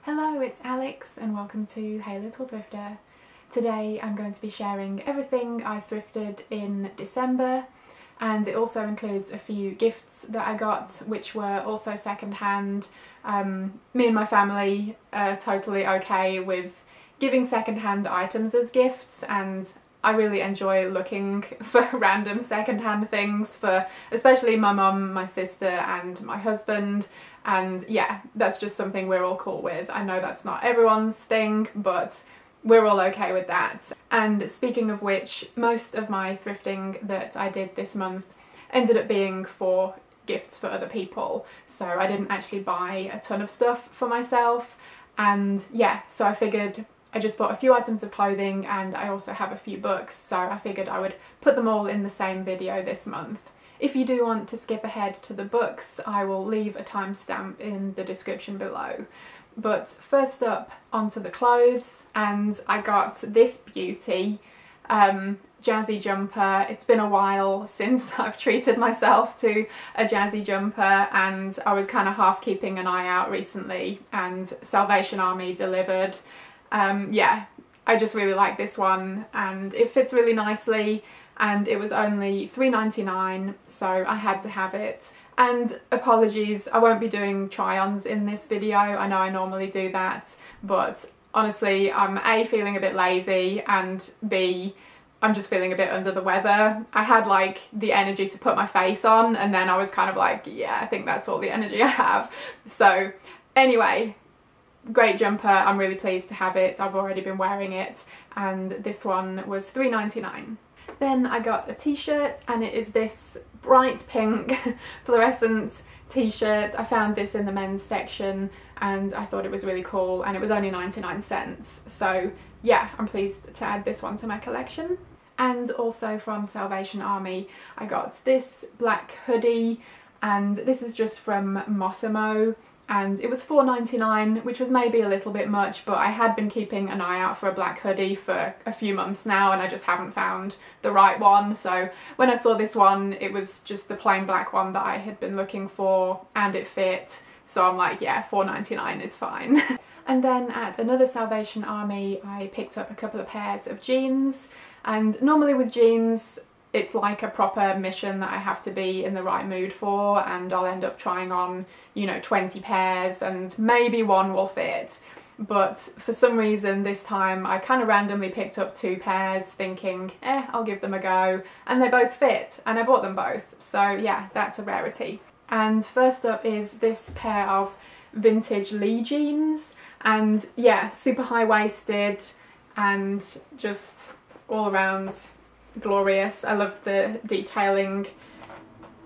Hello, it's Alex and welcome to Hey Little Thrifter. Today I'm going to be sharing everything I thrifted in December, and it also includes a few gifts that I got which were also secondhand. Me and my family are totally okay with giving secondhand items as gifts, and I really enjoy looking for random secondhand things for especially my mum, my sister and my husband, and yeah, that's just something we're all cool with. I know that's not everyone's thing, but we're all okay with that. And speaking of which, most of my thrifting that I did this month ended up being for gifts for other people, so I didn't actually buy a ton of stuff for myself. And yeah, so I figured I just bought a few items of clothing and I also have a few books, so I figured I would put them all in the same video this month. If you do want to skip ahead to the books, I will leave a timestamp in the description below. But first up, onto the clothes, and I got this beauty, jazzy jumper. It's been a while since I've treated myself to a jazzy jumper, and I was kind of half keeping an eye out recently, and Salvation Army delivered. Yeah, I just really like this one and it fits really nicely, and it was only $3.99, so I had to have it. And apologies, I won't be doing try-ons in this video. I know I normally do that, but honestly I'm A, feeling a bit lazy, and B, I'm just feeling a bit under the weather. I had like the energy to put my face on, and then I was kind of like, yeah, I think that's all the energy I have. So anyway, great jumper, I'm really pleased to have it. I've already been wearing it, and this one was $3.99. Then I got a t-shirt, and it is this bright pink fluorescent t-shirt. I found this in the men's section and I thought it was really cool, and it was only 99 cents. So yeah, I'm pleased to add this one to my collection. And also from Salvation Army, I got this black hoodie, and this is just from Mossimo, and it was $4.99, which was maybe a little bit much, but I had been keeping an eye out for a black hoodie for a few months now and I just haven't found the right one. So when I saw this one, it was just the plain black one that I had been looking for, and it fit, so I'm like, yeah, $4.99 is fine. And then at another Salvation Army I picked up a couple of pairs of jeans, and normally with jeans it's like a proper mission that I have to be in the right mood for, and I'll end up trying on, you know, 20 pairs and maybe one will fit. But for some reason this time I kind of randomly picked up 2 pairs thinking, I'll give them a go, and they both fit and I bought them both. So yeah, that's a rarity. And first up is this pair of vintage Lee jeans, and yeah, super high-waisted and just all around glorious. I love the detailing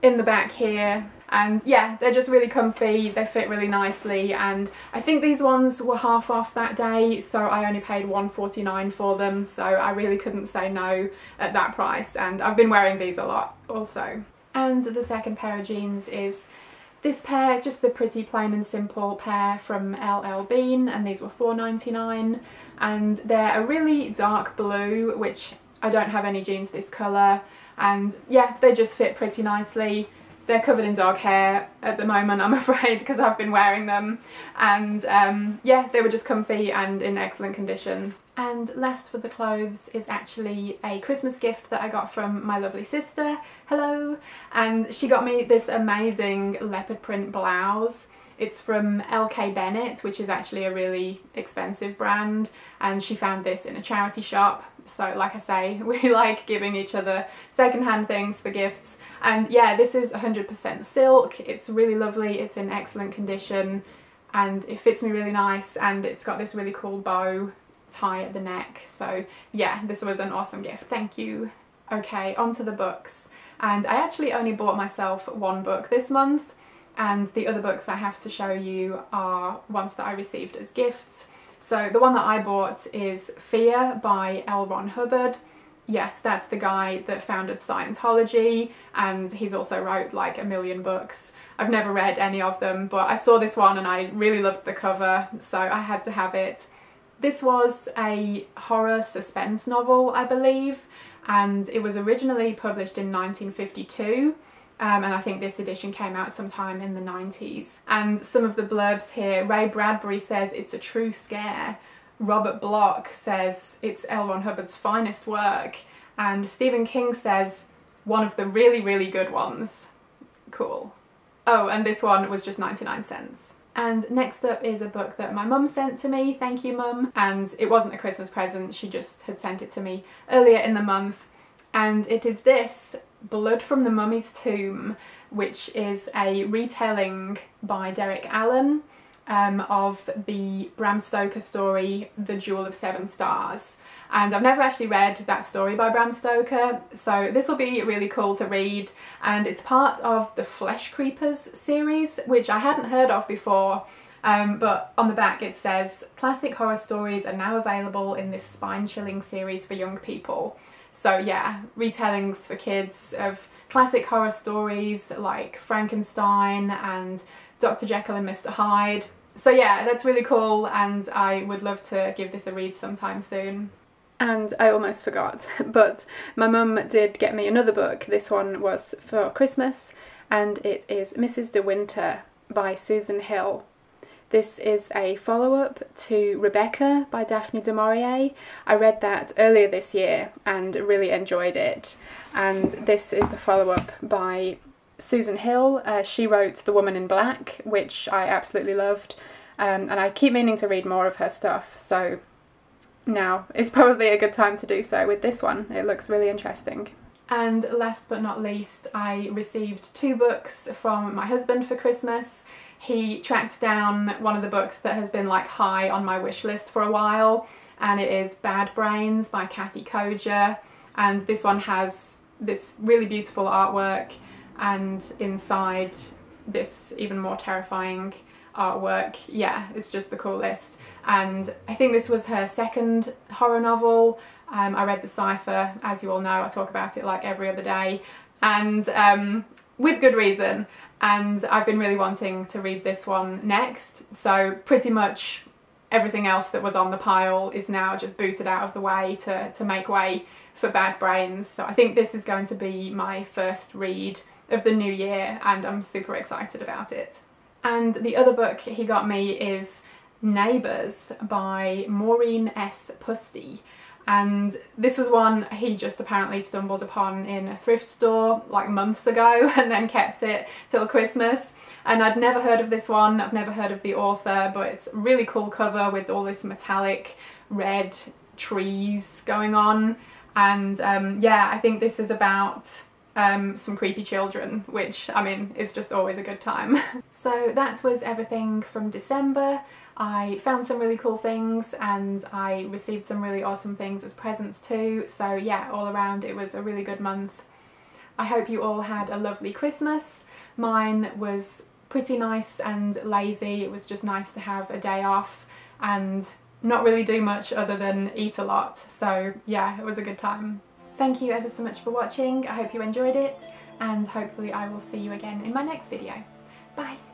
in the back here, and yeah, they're just really comfy, they fit really nicely, and I think these ones were half off that day, so I only paid $1.49 for them, so I really couldn't say no at that price, and I've been wearing these a lot also. And the second pair of jeans is this pair, just a pretty plain and simple pair from LL Bean, and these were $4.99, and they're a really dark blue, which I don't have any jeans this colour, and yeah, they just fit pretty nicely. They're covered in dog hair at the moment, I'm afraid, because I've been wearing them, and yeah, they were just comfy and in excellent condition. And last for the clothes is actually a Christmas gift that I got from my lovely sister, hello, and she got me this amazing leopard print blouse. It's from LK Bennett, which is actually a really expensive brand, and she found this in a charity shop. So like I say, we like giving each other secondhand things for gifts. And yeah, this is 100% silk. It's really lovely, it's in excellent condition, and it fits me really nice, and it's got this really cool bow tie at the neck. So yeah, this was an awesome gift, thank you. Okay, on to the books. And I actually only bought myself one book this month, and the other books I have to show you are ones that I received as gifts. So the one that I bought is Fear by L. Ron Hubbard. Yes, that's the guy that founded Scientology, and he's also wrote like a million books. I've never read any of them, but I saw this one and I really loved the cover, so I had to have it. This was a horror suspense novel, I believe, and it was originally published in 1952. and I think this edition came out sometime in the 90s. And some of the blurbs here, Ray Bradbury says it's a true scare, Robert Bloch says it's L. Ron Hubbard's finest work, and Stephen King says one of the really, really good ones. Cool. Oh, and this one was just 99 cents. And next up is a book that my mum sent to me, thank you mum, and it wasn't a Christmas present, she just had sent it to me earlier in the month, and it is this, Blood from the Mummy's Tomb, which is a retelling by Derek Allen of the Bram Stoker story, The Jewel of Seven Stars. And I've never actually read that story by Bram Stoker, so this will be really cool to read, and it's part of the Flesh Creepers series, which I hadn't heard of before, but on the back it says, classic horror stories are now available in this spine-chilling series for young people. So yeah, retellings for kids of classic horror stories like Frankenstein and Dr. Jekyll and Mr. Hyde. So yeah, that's really cool, and I would love to give this a read sometime soon. And I almost forgot, but my mum did get me another book. This one was for Christmas, and it is Mrs. De Winter by Susan Hill. This is a follow-up to Rebecca by Daphne du Maurier. I read that earlier this year and really enjoyed it. And this is the follow-up by Susan Hill. She wrote The Woman in Black, which I absolutely loved. And I keep meaning to read more of her stuff, so now is probably a good time to do so with this one. It looks really interesting. And last but not least, I received 2 books from my husband for Christmas. He tracked down one of the books that has been like high on my wish list for a while, and it is Bad Brains by Kathy Koja, and this one has this really beautiful artwork, and inside this even more terrifying artwork. Yeah, it's just the coolest. And I think this was her second horror novel. I read The Cipher, as you all know, I talk about it like every other day, and with good reason, and I've been really wanting to read this one next, so pretty much everything else that was on the pile is now just booted out of the way to make way for Bad Brains. So I think this is going to be my first read of the new year, and I'm super excited about it. And the other book he got me is Neighbours by Maureen S. Pusty, and this was one he just apparently stumbled upon in a thrift store like months ago and then kept it till Christmas, and I'd never heard of this one, I've never heard of the author, but it's a really cool cover with all this metallic red trees going on, and yeah, I think this is about some creepy children, which, I mean, is just always a good time. So that was everything from December. I found some really cool things, and I received some really awesome things as presents too, so yeah, all around it was a really good month. I hope you all had a lovely Christmas. Mine was pretty nice and lazy. It was just nice to have a day off and not really do much other than eat a lot, so yeah, it was a good time. Thank you ever so much for watching. I hope you enjoyed it, and hopefully I will see you again in my next video. Bye!